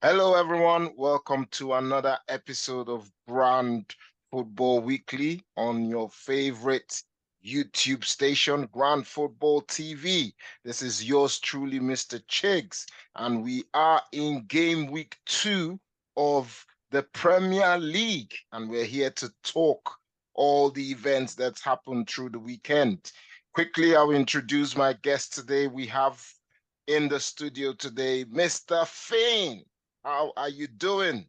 Hello, everyone. Welcome to another episode of Grand Football Weekly on your favorite YouTube station, Grand Football TV. This is yours truly, Mr. Chigs, and we are in game week 2 of the Premier League, and we're here to talk all the events that happened through the weekend. Quickly, I'll introduce my guest today. We have in the studio today, Mr. Fiyin. How are you doing?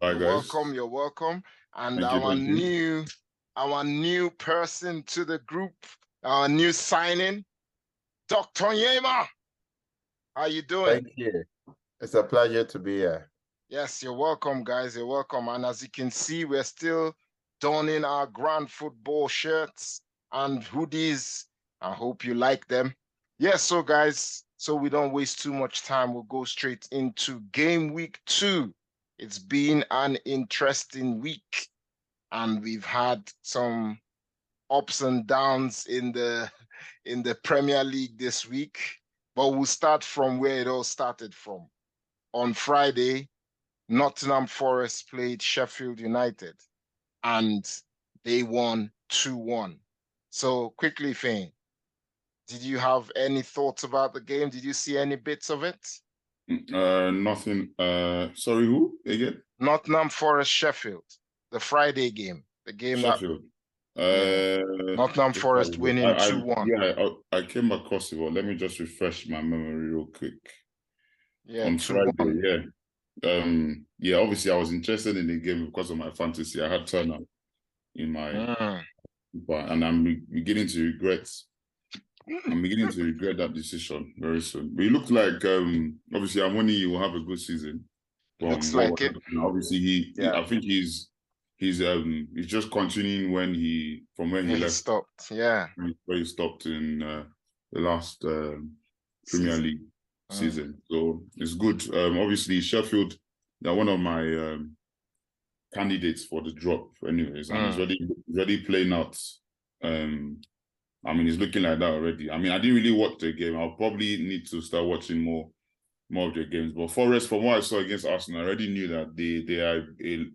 Hi You're welcome. guys. You're welcome. And Thank you, our thank you. new person to the group, our new signing, Dr. Nyema. How you doing? Thank you. It's a pleasure to be here. Yes, you're welcome, guys. You're welcome. And as you can see, we're still donning our Grand Football shirts and hoodies. I hope you like them. Yes, so guys, so we don't waste too much time, we'll go straight into game week 2. It's been an interesting week, and we've had some ups and downs in the Premier League this week. But we'll start from where it all started from. On Friday, Nottingham Forest played Sheffield United, and they won 2-1. So quickly, Fane, did you have any thoughts about the game? Did you see any bits of it? Nothing. Sorry, who again? Nottingham Forest Sheffield, the Friday game, the game Sheffield. Nottingham Forest winning 2-1. I came across it. Well, let me just refresh my memory real quick. Yeah, on 2-1. Friday. Yeah. Obviously, I was interested in the game because of my fantasy. I had Turner in my, and I'm beginning to regret. I'm beginning to regret that decision very soon. But it looked like, obviously, Amoni will have a good season. Looks like it. Obviously, I think he's just continuing from when he left. Stopped. Yeah, where he stopped in the last Premier League season. So it's good. Obviously, Sheffield, they're one of my candidates for the drop, anyways, and he's already playing out. It's looking like that already. I didn't really watch the game. I'll probably need to start watching more of the games. But Forest, from what I saw against Arsenal, I already knew that they are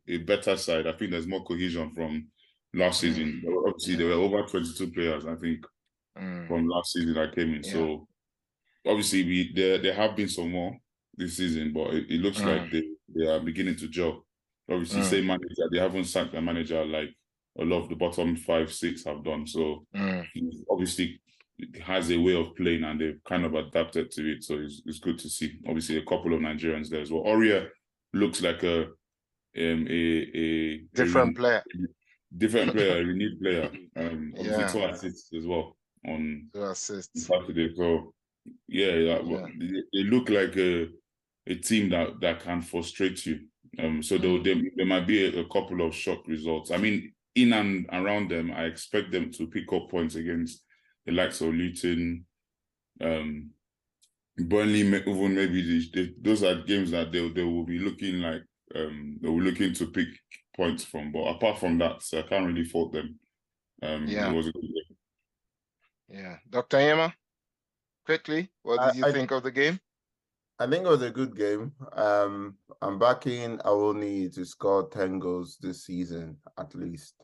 a better side. I think there's more cohesion from last season. Obviously, there were over 22 players, I think, from last season that came in. So obviously, there have been some more this season, but it looks like they are beginning to gel. Obviously, same manager. They haven't sacked their manager like a lot of the bottom 5, 6 have done. So he obviously has a way of playing, and they've kind of adapted to it. So it's good to see. Obviously, a couple of Nigerians there as well. Aurea looks like a different player. Different player, a renewed player. Obviously, 2 assists as well on Saturday. So they look like a team that can frustrate you. So there might be a couple of shock results. In and around them, I expect them to pick up points against the likes of Luton, Burnley. Even maybe those are games that they will be looking like they were looking to pick points from. But apart from that, I can't really fault them. It was a good game. Yeah, Dr. Nyema, quickly, what did you think of the game? I think it was a good game. I'm backing Awoni to score 10 goals this season, at least.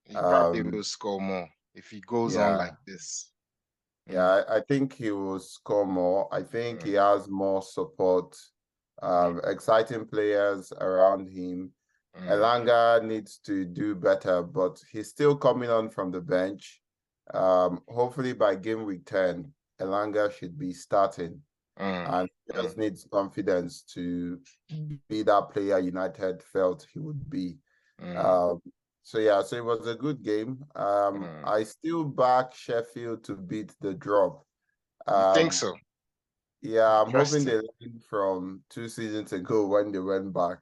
He probably will score more if he goes on like this. Yeah, I think he will score more. I think he has more support, exciting players around him. Elanga needs to do better, but he's still coming on from the bench. Hopefully by game week 10, Elanga should be starting. And he just needs confidence to be that player United felt he would be. So it was a good game. I still back Sheffield to beat the drop. You think so? Yeah, I'm hoping they learned from 2 seasons ago when they went back.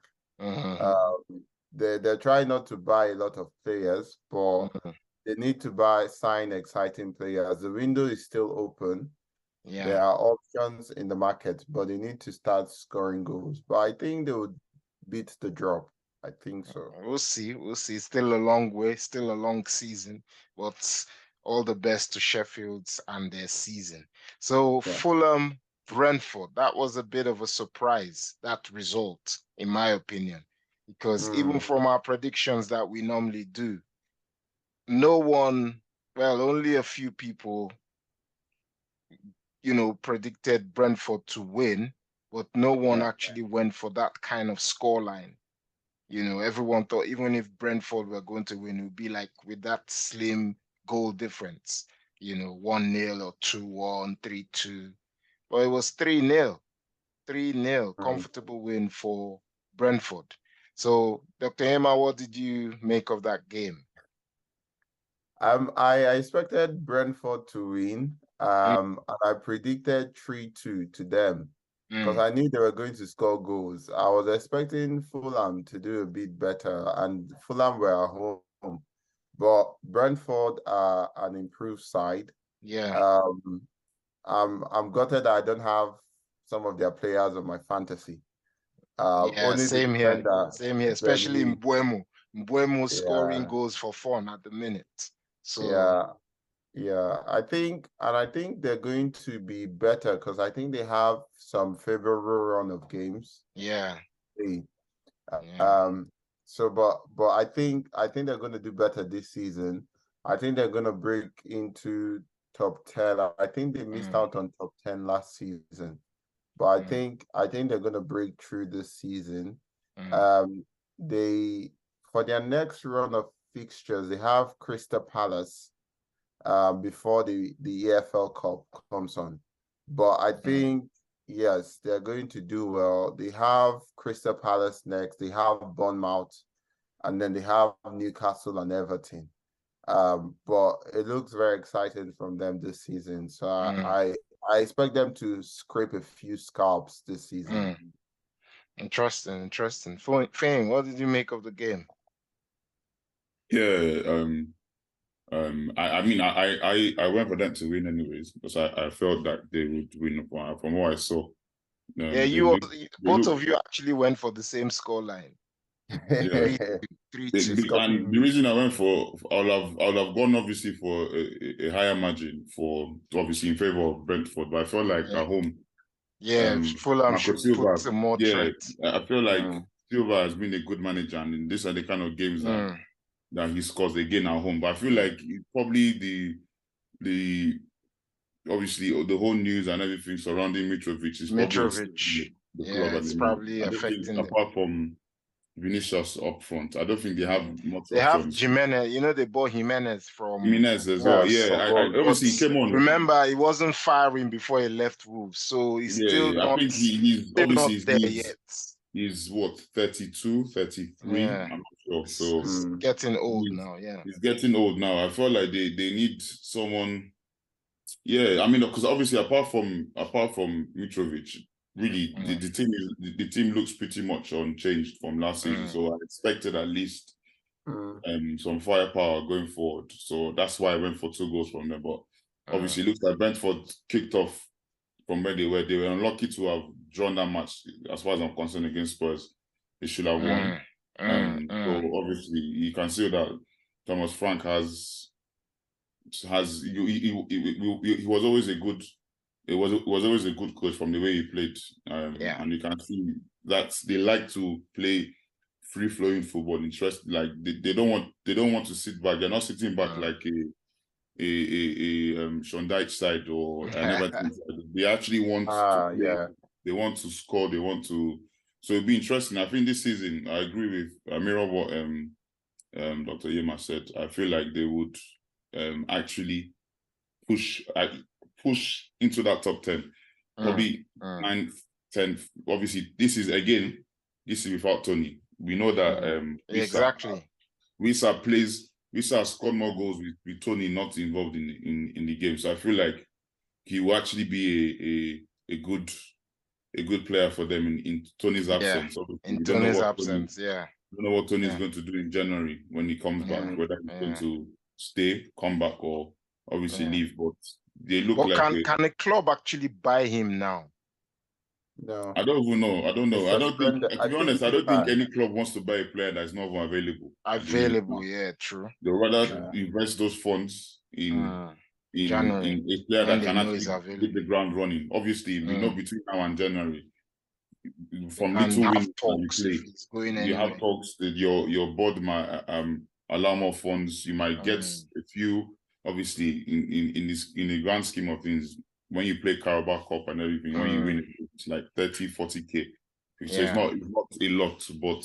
They're trying not to buy a lot of players, but they need to sign exciting players. The window is still open. Yeah. There are options in the market, but they need to start scoring goals. But I think they would beat the drop. I think so. We'll see. Still a long way, still a long season, but all the best to Sheffield's and their season. So Fulham Brentford. That was a bit of a surprise, that result, in my opinion, because even from our predictions that we normally do, no one, well, only a few people, predicted Brentford to win, but no one actually went for that kind of scoreline. Everyone thought even if Brentford were going to win, it would be like with that slim goal difference, 1-0 or 2-1, 3-2. But it was 3-0, 3-0, comfortable win for Brentford. So, Dr. Nyema, what did you make of that game? I expected Brentford to win. And I predicted 3-2 to them because I knew they were going to score goals. I was expecting Fulham to do a bit better, and Fulham were at home. But Brentford are an improved side. Yeah. I'm gutted that I don't have some of their players on my fantasy. Only same here. Same here, especially in Mbeumo. Mbeumo scoring goals for fun at the minute. So yeah, I think they're going to be better because I think they have some favorable run of games. Yeah. So, but I think they're going to do better this season. I think they're going to break into top 10. I think they missed out on top 10 last season, but I think they're going to break through this season. They, for their next run of fixtures, they have Crystal Palace before the EFL Cup comes on. But I think, yes, they're going to do well. They have Crystal Palace next. They have Bournemouth, and then they have Newcastle and Everton. But it looks very exciting from them this season. So I expect them to scrape a few scalps this season. Interesting. Fiyin, what did you make of the game? Yeah, I went for them to win anyways because I felt that they would win from what I saw. Both of you actually went for the same scoreline. Yeah. 3-2. And the reason I went for, I'll have gone obviously for a higher margin for obviously in favor of Brentford, but I felt like at home. Fulham should put some more threat. I feel like Silva has been a good manager, and these are the kind of games that he scores again at home. But I feel like probably the obviously the whole news and everything surrounding Mitrovic is probably the club. It's probably affecting them. Apart from Vinicius up front, I don't think they have much They options. have Jimenez, they bought Jimenez as well. Yeah, obviously he came on. Remember, he wasn't firing before he left Wolves, so he's still not. I think he's obviously not there yet. He's what, 32, 33? I'm not sure. So he's getting old now. Yeah, he's getting old now. I feel like they need someone. Yeah, I mean, because obviously apart from Mitrovic, really the team looks pretty much unchanged from last season. So I expected at least some firepower going forward. So that's why I went for 2 goals from them. But obviously it looks like Brentford kicked off from where they were. They were unlucky to have drawn that match. As far as I'm concerned, against Spurs, they should have won. So obviously you can see that Thomas Frank he was always a good. It was always a good coach from the way he played, and you can see that they like to play free flowing football. Like they don't want to sit back. They're not sitting back like a Sean Dyche side or an Everton side. They actually want to play. They want to score. They want to. So it'll be interesting. I think this season, I agree with mirror what Dr. Nyema said. I feel like they would actually push into that top 10, probably 9th, 10th. Obviously, this is without Tony. We know that exactly. Wissa scored more goals with Tony not involved in the game. So I feel like he will actually be a good player for them in Tony's absence. In Tony's absence, we don't know what Tony is going to do in January when he comes back, whether he's going to stay, come back, or obviously leave. But they look like. Can a club actually buy him now? No, I don't even know. I don't know. I don't think, to be honest, I don't think any club wants to buy a player that's not available. True. They'd rather invest those funds in in a player when that they can know actually he's hit available. the ground running. Obviously, we know between now and January, from And little have wins that you talks if play, he's going you have anywhere. talks that your board might allow more funds. You might get a few. Obviously, in the grand scheme of things, when you play Carabao Cup and everything, when you win, it's like 30, 40K. So it's not a lot, but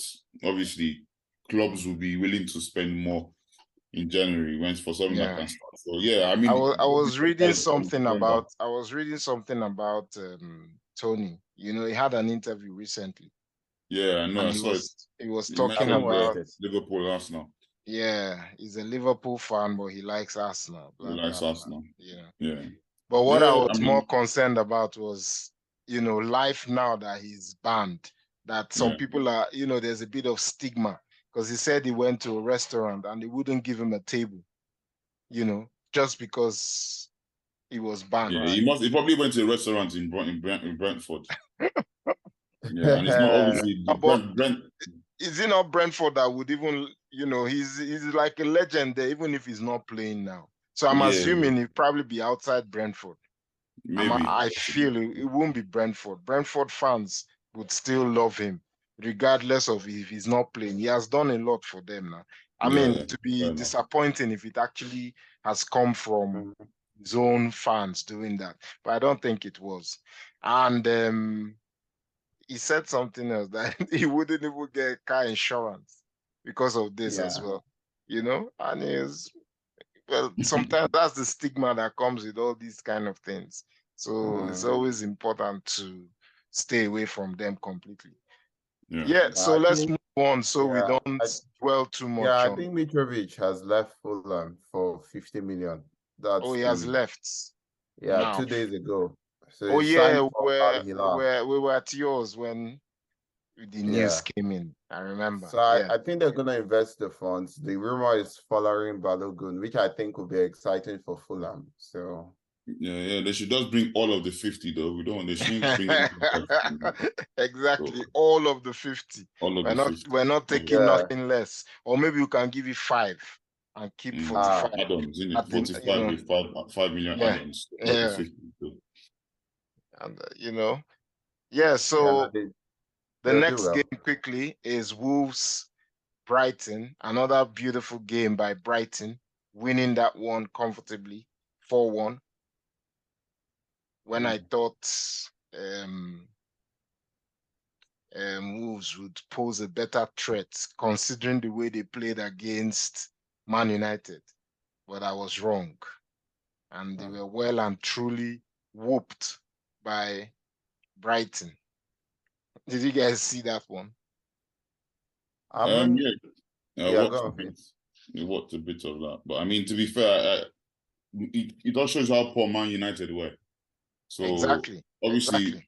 obviously clubs will be willing to spend more in January when for something that can start. So yeah, I mean, I was reading something about Tony. You know, he had an interview recently. Yeah, I know. And I saw it. He was talking about Liverpool, Arsenal. Yeah, he's a Liverpool fan, but he likes Arsenal. He likes Arsenal. Yeah. But what I was more concerned about was, you know, life now that he's banned. That some people are, you know, there's a bit of stigma because he said he went to a restaurant and they wouldn't give him a table, you know, just because he was banned. Yeah, he probably went to a restaurant in Brentford. Yeah, and it's not obviously Is it not Brentford that would even, you know, he's like a legend there, even if he's not playing now. So I'm assuming he'll probably be outside Brentford. Maybe. I feel it won't be Brentford. Brentford fans would still love him, regardless of if he's not playing. He has done a lot for them now. I mean, to be disappointing if it actually has come from his own fans doing that. But I don't think it was. And he said something else that he wouldn't even get car insurance because of this as well. You know? And sometimes that's the stigma that comes with all these kind of things. So it's always important to stay away from them completely. So let's move on so we don't dwell too much on. I think Mitrovic has left Fulham for 50 million. He has left. Yeah, now. 2 days ago. So we were at yours when the news came in. I remember. So I think they're going to invest the funds. The rumor is following Balogun, which I think will be exciting for Fulham. So yeah, they should just bring all of the 50 though. They shouldn't bring exactly all of the 50. We're not taking nothing less. Or maybe we can give you 5 and keep 45. Add-ons, isn't it? 45 with 5 million add-ons. Yeah. 50, and so the next game quickly is Wolves Brighton. Another beautiful game by Brighton, winning that one comfortably, 4-1. When I thought Wolves would pose a better threat considering the way they played against Man United, but I was wrong. And they were well and truly whooped by Brighton. Did you guys see that one? We watched a bit of that. But I mean, to be fair, it all shows how poor Man United were. So obviously,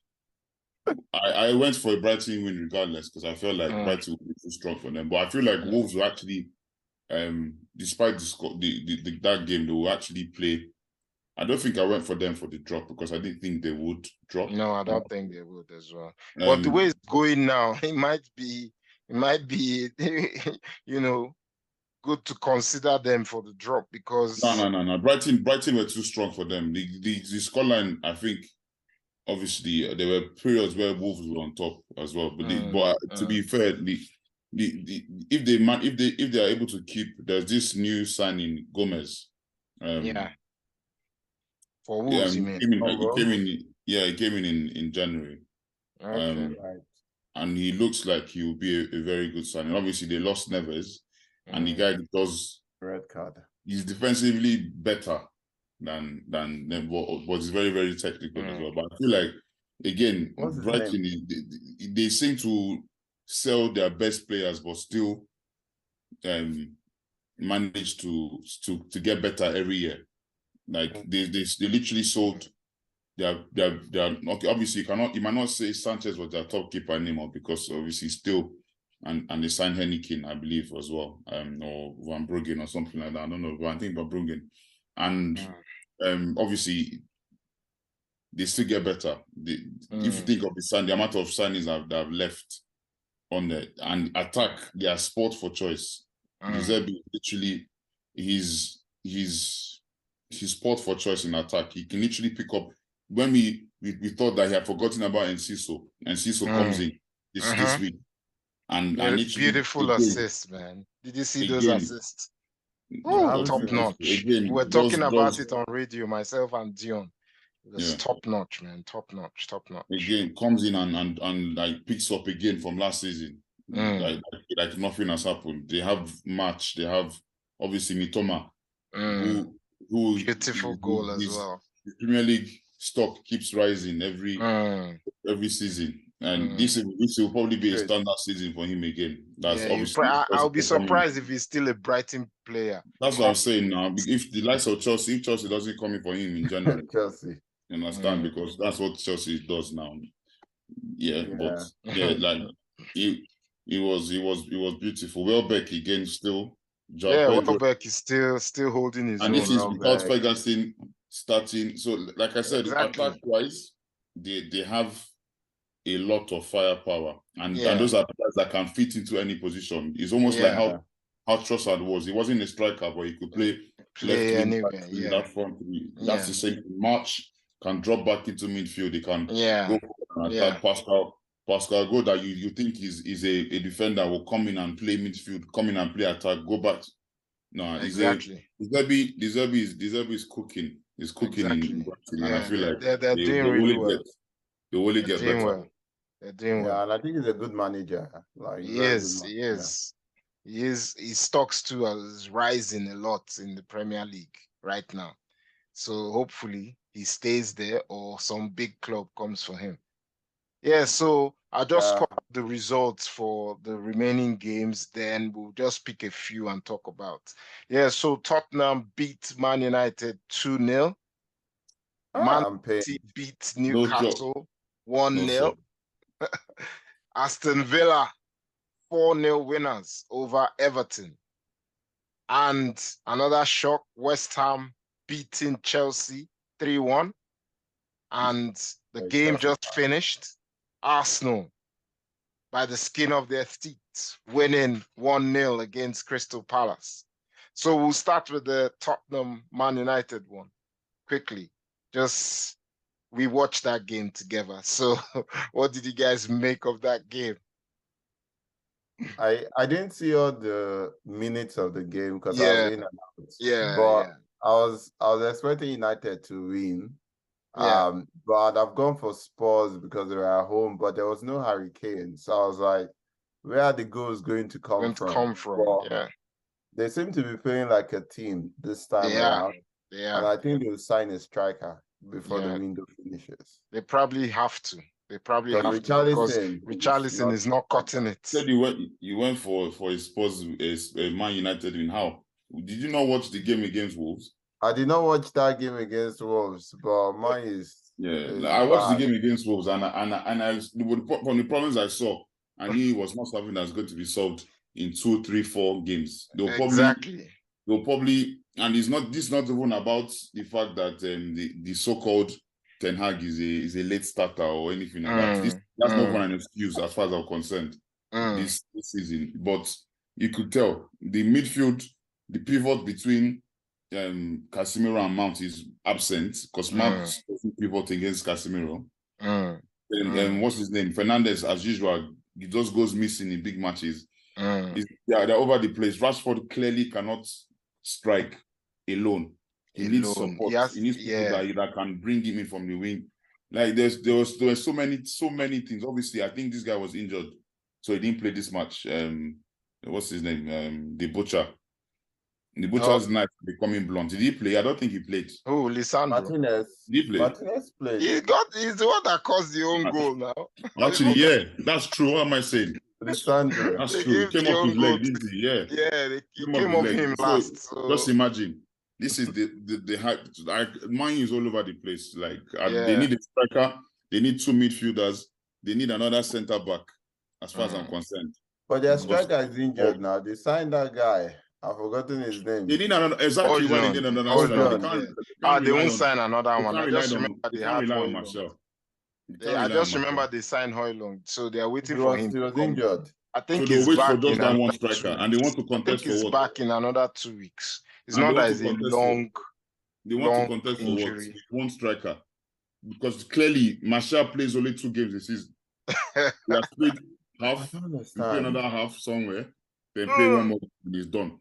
I went for a Brighton win regardless because I felt like Brighton would be too strong for them. But I feel like Wolves will actually, despite that game, they will actually play. I don't think I went for them for the drop because I didn't think they would drop. No, I don't think they would as well. But the way it's going now, it might be, you know, good to consider them for the drop because no. Brighton were too strong for them. The scoreline, I think, obviously there were periods where Wolves were on top as well. But to be fair, if they are able to keep, there's this new signing Gomez. For Wolves, you mean? He came in January. And he looks like he will be a very good signing. Obviously, they lost Neves, and the guy does red card. He's defensively better than but he's very, very technical as well. But I feel like again, Brighton they seem to sell their best players, but still manage to get better every year. Like they literally sold their obviously you might not say Sanchez was their top keeper anymore because obviously still and they signed Hennikin, I believe, as well, or Van Bruggen or something like that. I don't know, but I think Van Bruggen. And obviously they still get better. If you think of the amount of signings that have left on there and attack their sport for choice, Giuseppe literally he's his spot for choice in attack. He can literally pick up. When we thought that he had forgotten about Enciso, Enciso comes in this week. And literally, beautiful assist, man. Did you see those assists? Oh, top notch. Again, we were talking about it on radio, myself and Dion. It was top notch, man. Top notch. Again, comes in and like picks up again from last season. Like nothing has happened. They have match. They have obviously Mitoma, who beautiful goal as well. The Premier League stock keeps rising every season. And this will probably be a standard season for him again. That's obviously. I'll be surprised if he's still a Brighton player. That's what I'm saying now. If the likes of Chelsea, if Chelsea doesn't come in for him in January, Chelsea, you understand, because that's what Chelsea does now. But like it was beautiful. Welbeck again still. Welbeck is still holding his own. And this is without Ferguson starting. So, like I said, attack-wise, they have a lot of firepower, and those are players that can fit into any position. It's almost like how Trossard was. He wasn't a striker, but he could play left anywhere. That front three. That's the same. March can drop back into midfield. He can go for an attack. Pascal Go, that you think is a defender, will come in and play midfield, come in and play attack, go back. No, exactly. Deserbi is cooking. He's cooking in Brighton, and I feel like they're doing really well. They only get better. Well. They're doing well. And I think he's a good manager. Like he is. His stocks too is rising a lot in the Premier League right now. So hopefully he stays there or some big club comes for him. So I'll just put up the results for the remaining games, then we'll just pick a few and talk about. So Tottenham beat Man United 2-0. Man City beat Newcastle 1-0. Aston Villa 4-0 winners over Everton. And another shock, West Ham beating Chelsea 3-1. And the game just finished. Arsenal, by the skin of their teeth, winning 1-0 against Crystal Palace. So we'll start with the Tottenham Man United one quickly. We watched that game together. So what did you guys make of that game? I didn't see all the minutes of the game because I was in and out. But I was expecting United to win. But I've gone for Spurs because they were at home, but there was no Harry Kane. So I was like, where are the goals going to come from? They seem to be playing like a team this time around. And I think they'll sign a striker before the window finishes. They probably have to. Because Richarlison is not cutting it. Said you went for a Spurs, a Man United win. How? Did you not watch the game against Wolves? I did not watch that game against Wolves, but mine is. I watched the game against Wolves, and from the problems I saw, I knew it was not something that's going to be solved in 2, 3, 4 games. They'll probably, and this is not even about the fact that the so-called Ten Hag is a late starter or anything like that. That's not an excuse as far as I'm concerned this season. But you could tell the midfield, the pivot between Casemiro and Mount is absent because Mount doesn't pivot against Casemiro. And what's his name? Fernandes, as usual, he just goes missing in big matches. They're over the place. Rashford clearly cannot strike alone. He needs support. He needs people that can bring him in from the wing. Like there were so many things. Obviously, I think this guy was injured, so he didn't play this match. What's his name? The Butcher. The Butcher's knife becoming blunt. Did he play? I don't think he played. Oh, Lisandro Martinez. Did he play? Martinez played. He's the one that caused the own goal now. Actually, that's true. What am I saying? Lisandro. That's true. He came off his leg, didn't he? He came off him last. So. Just imagine. This is the hype. Mine is all over the place. Like they need a striker, they need 2 midfielders, they need another centre back. As far as I'm concerned. But their striker is injured now. They signed that guy. I've forgotten his name. They need another. Exactly when they need another striker. They won't sign another one. I just remember they had Marcel. I just remember they signed Højlund, so they are waiting for him. He was injured. I think so he's wait back for just that one striker, and they want to contest for what? He's back in another 2 weeks. It's not that it's a long. They want to long contest for what? injury. One striker. Because clearly, Martial plays only 2 games this season. He has played half, he play another half somewhere, then play one more, and he's done.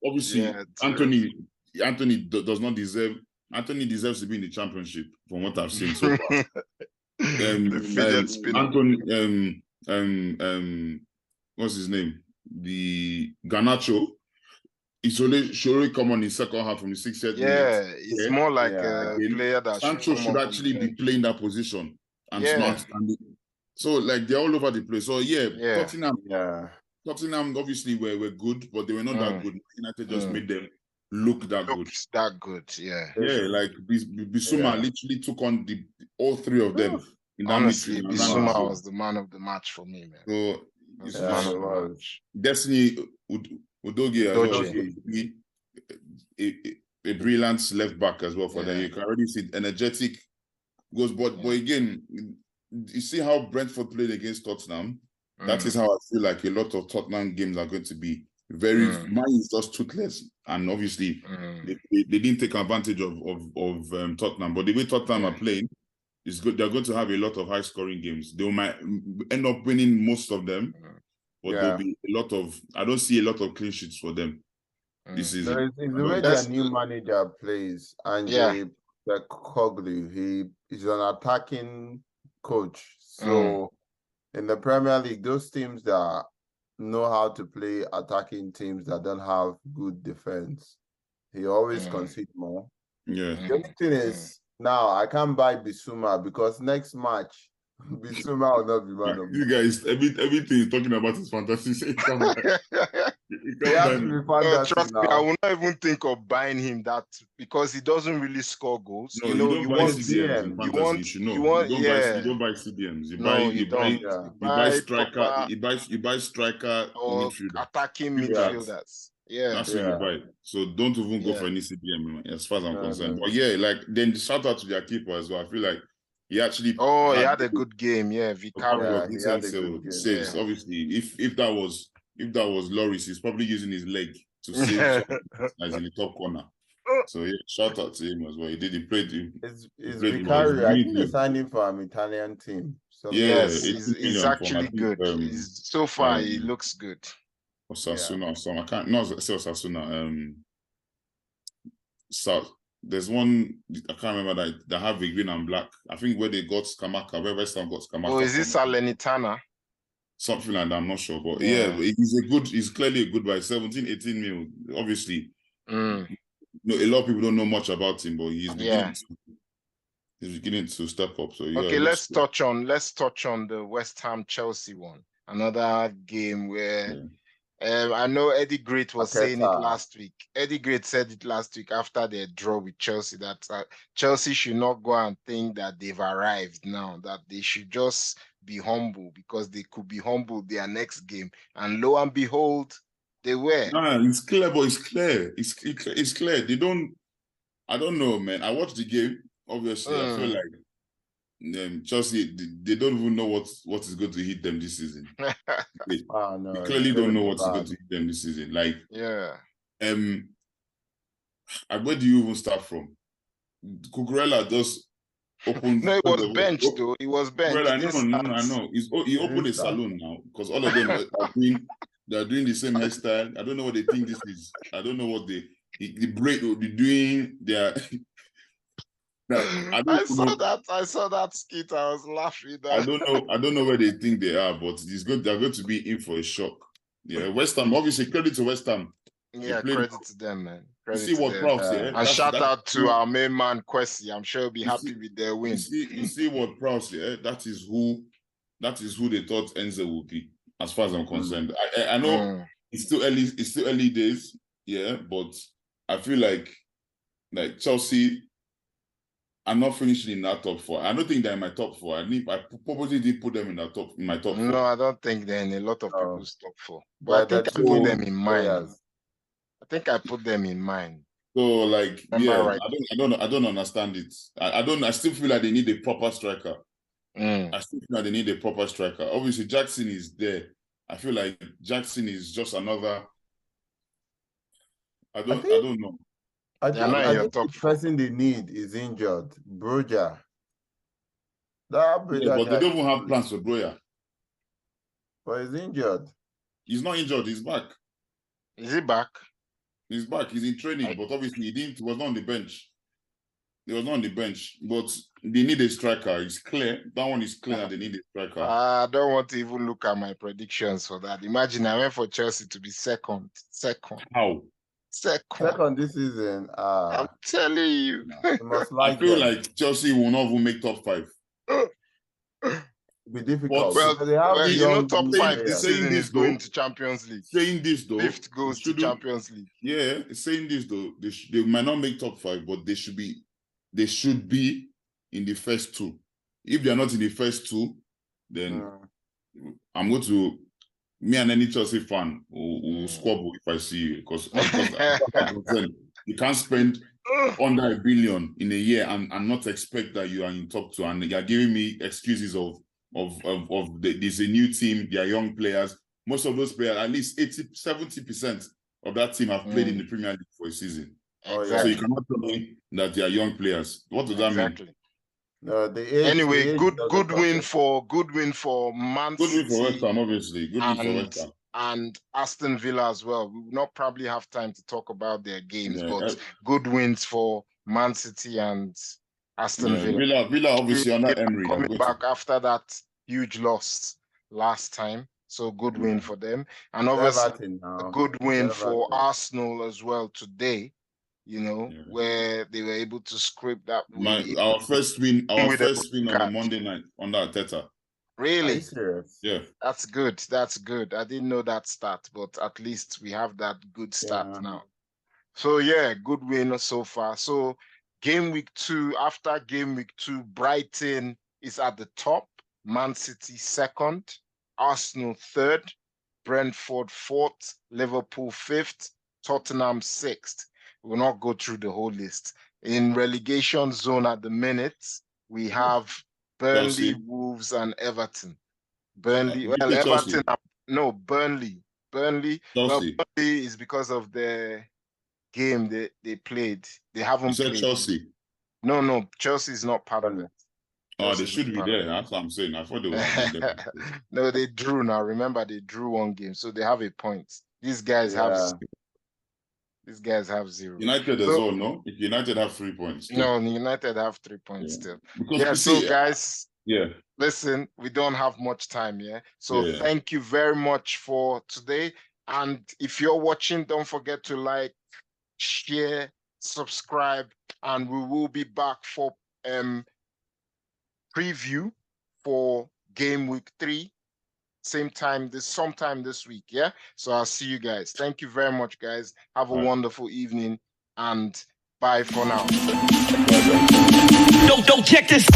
Obviously, Anthony does not deserve. Anthony deserves to be in the championship, from what I've seen so far. Anthony, what's his name? The Garnacho. Should only come on in second half from the 60th minute. Yeah, it's more like a player that Sancho should actually be playing that position. And so like they're all over the place. So Tottenham obviously were good, but they were not that good. United just made them look that good. That good, yeah. Yeah, like Bissouma literally took on all 3 of them. Honestly, Bissouma was the man of the match for me, man. So it's the man of the match. Destiny Udogie as well. A brilliant left back as well for them. You can already see energetic goes, but again, you see how Brentford played against Tottenham. That is how I feel like a lot of Tottenham games are going to be. Mine is just toothless, and obviously they didn't take advantage of Tottenham. But the way Tottenham are playing is good. They're going to have a lot of high scoring games. They might end up winning most of them, but there'll be a lot of. I don't see a lot of clean sheets for them this season. The way their new manager plays, and the COG, he's an attacking coach. So in the Premier League, those teams that know how to play attacking teams that don't have good defense, he always concede more. Yeah. The only thing is, now I can't buy Bissouma because next match, Bissouma will not be man of you guys, everything you're talking about is fantasy. Trust me, I will not even think of buying him that because he doesn't really score goals. No, you don't buy CDMs in fantasy. You don't buy CDMs. You buy striker or midfielder. Attacking midfielders. Yeah. That's what you buy. So don't even go for any CDM as far as I'm concerned. But like then shout out to their keeper as well. I feel like he actually he had a good game. Yeah, Vicario. He had a good game. Saves. Obviously, if that was Loris, he's probably using his leg to save as in the top corner. So shout out to him as well. He played him. It's Vicario. I think they signed him for an Italian team. So he's actually good. So far, he looks good. Osasuna or something. I can't say Osasuna. So there's one I can't remember that have a green and black. I think where they got Skamaka, where West Ham got Skamaka. Oh, is this Salernitana? Something like that, I'm not sure. But he's clearly a good buy. 17, 18 mil, obviously. A lot of people don't know much about him, but he's beginning to step up. So let's touch on the West Ham Chelsea one. Another game where I know Eddie Great was saying it last week. Eddie Great said it last week after their draw with Chelsea that Chelsea should not go and think that they've arrived now, that they should just be humble because they could be humble their next game. And lo and behold, they were. No, it's clear, but it's clear. It's clear. They don't. I don't know, man. I watched the game. Obviously, I feel like Chelsea, they don't even know what is going to hit them this season. They clearly don't know what is going to hit them this season. Like, where do you even start from? Cucurella just opened. No, it was benched though. It was benched. I know. He opened a saloon now because all of them they're doing the same hairstyle. I don't know what they think this is. I don't know what the break will be doing. I saw that skit. I was laughing. I don't know where they think they are, but they're going to be in for a shock. Yeah, West Ham, obviously, credit to West Ham. Yeah, credit to them, man. See what Prowse, and shout out to our main man, Kwesi. I'm sure he'll be happy with their win. You see what Prowse, that is who they thought Enzo would be, as far as I'm concerned. I know it's still early days, but I feel like Chelsea are not finishing in that top 4. I don't think they're in my top 4. I probably did put them in my top 4. No, I don't think they're in a lot of people's top 4. But I think I put them in mind. I think I put them in mind. So right? I don't understand it. I still feel like they need a proper striker. I still feel like they need a proper striker. Obviously, Jackson is there. I feel like Jackson is just another. I don't know. I They are not in think your the top four. person they need is injured. Broja. That Yeah, Broja but they guy, don't even have plans for Broya. but he's injured. He's not injured. He's back. Is he back? He's back. He's in training, but obviously he was not on the bench. He was not on the bench, but they need a striker. It's clear. That one is clear that they need a striker. I don't want to even look at my predictions for that. Imagine I went for Chelsea to be second. How? Second this season. I'm telling you. You must I like feel them. like Chelsea will not even make top 5. It'll be difficult. Well, because they have you know, young top good 5 this players. season is going to Champions League. Saying this though, 5th goes to Champions League. Yeah, saying this though, they might not make top 5, but they should be in the first 2. If they're not in the first 2, then I'm going to, me and any Chelsea fan will squabble if I see you, because you can't spend under $1 billion in a year and not expect that you are in top 2, and you're giving me excuses of there's a new team, they are young players. Most of those players, at least 70% of that team have played in the Premier League for a season. Exactly. So you cannot tell me that they are young players. What does that mean? No, anyway, good win for Man City. Good win for West Ham, obviously. Good win for West Ham. And Aston Villa as well. We will not probably have time to talk about their games, but good wins for Man City and Aston Villa. Villa obviously under Emery. Coming back after that huge loss last time. So good win for them. And obviously a good win for Arsenal as well today, you know, where they were able to scrape that win. Our first win on a Monday night under Arteta. Really? Yeah. That's good. That's good. I didn't know that stat, but at least we have that good stat now. So yeah, good win so far. So game week 2, after game week 2, Brighton is at the top, Man City 2nd, Arsenal 3rd, Brentford 4th, Liverpool 5th, Tottenham 6th. We'll not go through the whole list. In relegation zone at the minute, we have Burnley, Chelsea. Wolves, and Everton. Burnley, Chelsea. Burnley. Well, Burnley is because of the game they played. They haven't played. Chelsea. No, Chelsea is not part of it. Oh, they should be there. That's what I'm saying. I thought they were there. No, they drew now. Remember, they drew 1 game, so they have a point. These guys have 0. United as well, no? If United have 3 points. Too. No, United have 3 points still. Because so guys, yeah. Listen, we don't have much time, So thank you very much for today. And if you're watching, don't forget to like, share, subscribe, and we will be back for preview for game week 3. Sometime this week, So I'll see you guys. Thank you very much, guys. Have a wonderful evening, and bye for now. Don't check this.